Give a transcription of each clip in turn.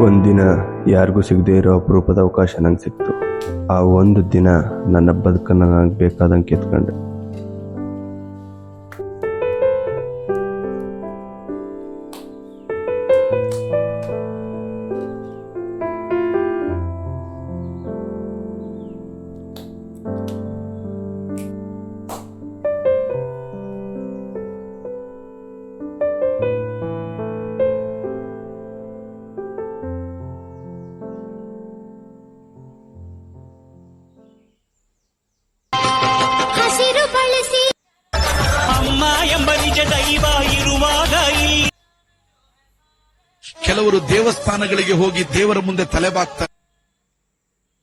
ಒಂದಿನ ಯಾರಿಗೂ ಸಿಗದೇ ಇರೋ ಅಪರೂಪದ ಅವಕಾಶ ನಂಗೆ ಸಿಕ್ತು. ಆ ಒಂದು ದಿನ ನನ್ನ ಬದುಕನ್ನು ನನಗೆ ಬೇಕಾದಂಗೆ ಕಿತ್ಕೊಂಡೆ. ಕೆಲವರು ದೇವಸ್ಥಾನಗಳಿಗೆ ಹೋಗಿ ದೇವರ ಮುಂದೆ ತಲೆಬಾಗ್ತಾರೆ.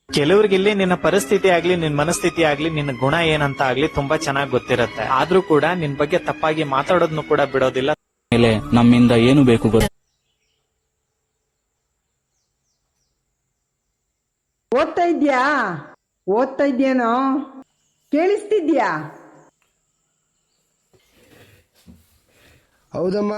ಕೆಲವರಿಗಿಲ್ಲಿ ನಿನ್ನ ಪರಿಸ್ಥಿತಿ ಆಗ್ಲಿ, ನಿನ್ನ ಮನಸ್ಥಿತಿ ಆಗ್ಲಿ, ನಿನ್ನ ಗುಣ ಏನಂತ ಆಗ್ಲಿ ತುಂಬಾ ಚೆನ್ನಾಗಿ ಗೊತ್ತಿರುತ್ತೆ. ಆದ್ರೂ ಕೂಡ ನಿನ್ ಬಗ್ಗೆ ತಪ್ಪಾಗಿ ಮಾತಾಡೋದನ್ನು ಕೂಡ ಬಿಡೋದಿಲ್ಲ. ಮೇಲೆ ನಮ್ಮಿಂದ ಏನು ಬೇಕು ಗೊತ್ತು. ಓದ್ತಾ ಇದ್ಯಾನೋ? ಕೇಳಿಸ್ತಿದ್ಯಾ? ಹೌದಮ್ಮ.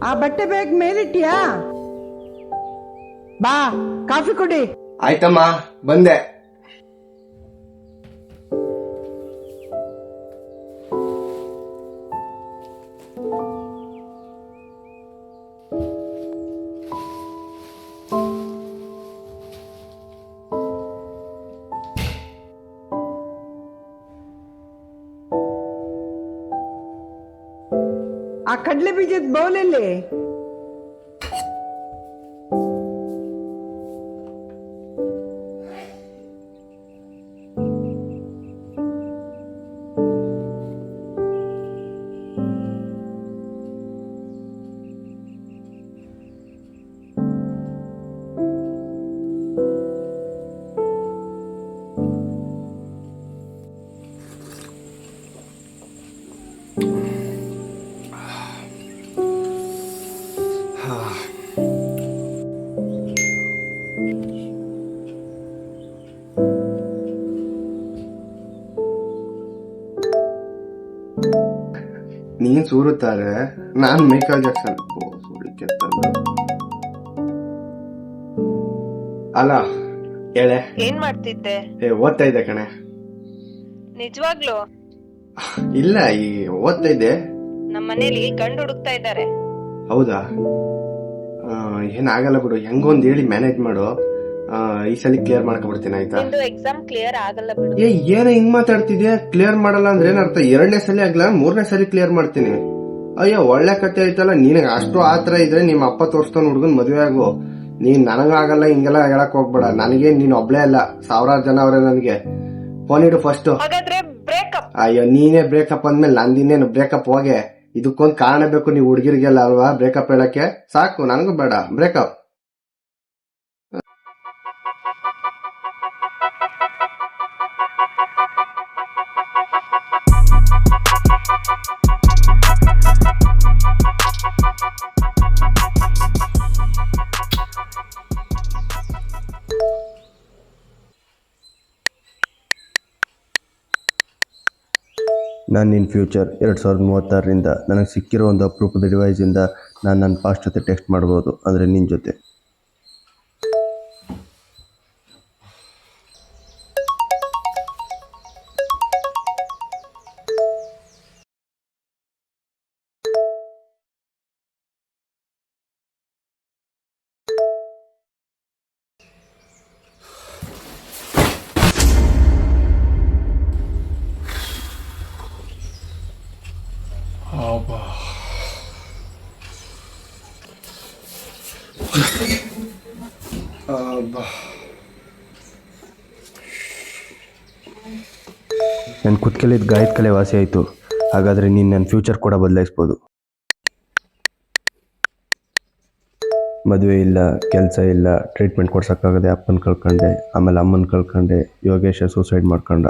ಆ ಬಟ್ಟೆ ಬ್ಯಾಗ್ ಮೇಲಿಟ್ಯಾ? ಬಾ, ಕಾಫಿ ಕುಡಿ. ಆಯ್ತಮ್ಮ, ಬಂದೆ. ಆ ಕಡ್ಲೆ ಬೀಜದ ಬೌಲಲ್ಲಿ ನೀನ್ ಸೂರುತ್ತಾರೆ, ನಾನ್ ಮೈಕಲ್ ಜಾಕ್ಸನ್. ಅಲ್ಲ ಹೇಳೆ. ಏನ್ ಮಾಡ್ತಿದ್ದೆ? ಓದ್ತಾ ಇದ್ದೆ ಕಣೆ. ನಿಜವಾಗ್ಲು? ಇಲ್ಲ, ಈ ಓದ್ತಾ ಇದ್ದೆ. ನಮ್ಮನೇಲಿ ಗಂಡು ಹುಡುಕ್ತಾ ಇದ್ದಾರೆ. ಹೌದಾ? ಏನಾಗಲ್ಲ ಬಿಡು, ಹೆಂಗೊಂದ್ ಹೇಳಿ ಮ್ಯಾನೇಜ್ ಮಾಡು. ಈ ಸಲ ಕ್ಲಿಯರ್ ಮಾಡ್ಕೊಬಿಡ್ತೀನಿ, ಆಯ್ತಾ? ಎಕ್ಸಾಮ್ ಕ್ಲಿಯರ್ ಆಗಲ್ಲ ಬಿಡು. ಏನ ಹಿಂಗ್ ಮಾತಾಡ್ತಿದ್ಯಾ? ಕ್ಲಿಯರ್ ಮಾಡಲ್ಲ ಅಂದ್ರೆ ಏನರ್ಥ? 2ನೇ ಸಲ ಆಗ್ಲ 3ನೇ ಸಲ ಕ್ಲಿಯರ್ ಮಾಡ್ತೀನಿ. ಅಯ್ಯೋ, ಒಳ್ಳೆ ಕತೆ ಆಯ್ತಲ್ಲ. ನಿನಗೆ ಅಷ್ಟು ಆತರ ಇದ್ರೆ ನಿಮ್ಮ ಅಪ್ಪ ತೋರ್ಸ್ತಾನ ಹುಡ್ಗನ್ ಮದ್ವೆ ಆಗು. ನೀನ್ ನನಗಾಗಲ್ಲ ಹಿಂಗೆಲ್ಲ ಹೇಳಕ್ ಹೋಗ್ಬೇಡ. ನನಗೆ ನೀನ್ ಒಬ್ಳೇ ಅಲ್ಲ, 1000 ಜನ ಅವ್ರೆ ನನಗೆ. ಫೋನ್ ಇಡು ಫಸ್ಟ್. ಅಯ್ಯೋ, ನೀನೇ ಬ್ರೇಕಪ್ ಅಂದ್ಮೇಲೆ ನಂದಿನ್ನೇನು ಬ್ರೇಕಪ್? ಹೋಗೆ, ಇದಕ್ಕೊಂದ್ ಕಾರಣ ಬೇಕು ನೀವು ಹುಡುಗಿರ್ಗೆಲ್ಲ ಅಲ್ವಾ ಬ್ರೇಕಪ್ ಹೇಳಕ್ಕೆ. ಸಾಕು, ನನಗೂ ಬೇಡ ಬ್ರೇಕಪ್. ನಾನು ಇನ್ ಫ್ಯೂಚರ್ 2036ರಿಂದ ನನಗೆ ಸಿಕ್ಕಿರೋ ಒಂದು ಅಪರೂಪದ ಡಿವೈಸಿಂದ ನಾನು ನನ್ನ ಪಾಸ್ಟ್ ಜೊತೆ ಟೆಕ್ಸ್ಟ್ ಮಾಡ್ಬೋದು, ಅಂದರೆ ನಿನ್ನ ಜೊತೆ. ನನ್ನ ಕುತ್ಕೆಲಿದ್ದ ಗಾಯದ ಕಲೆ ವಾಸಿ ಆಯಿತು. ಹಾಗಾದರೆ ನೀನು ನನ್ನ ಫ್ಯೂಚರ್ ಕೂಡ ಬದಲಾಯಿಸ್ಬೋದು. ಮದುವೆ ಇಲ್ಲ, ಕೆಲಸ ಇಲ್ಲ, ಟ್ರೀಟ್ಮೆಂಟ್ ಕೊಡ್ಸೋಕ್ಕಾಗದೆ ಅಪ್ಪನ ಕಳ್ಕೊಂಡೆ, ಆಮೇಲೆ ಅಮ್ಮನ ಕಳ್ಕೊಂಡೆ, ಯೋಗೇಶ ಸೂಸೈಡ್ ಮಾಡ್ಕೊಂಡ.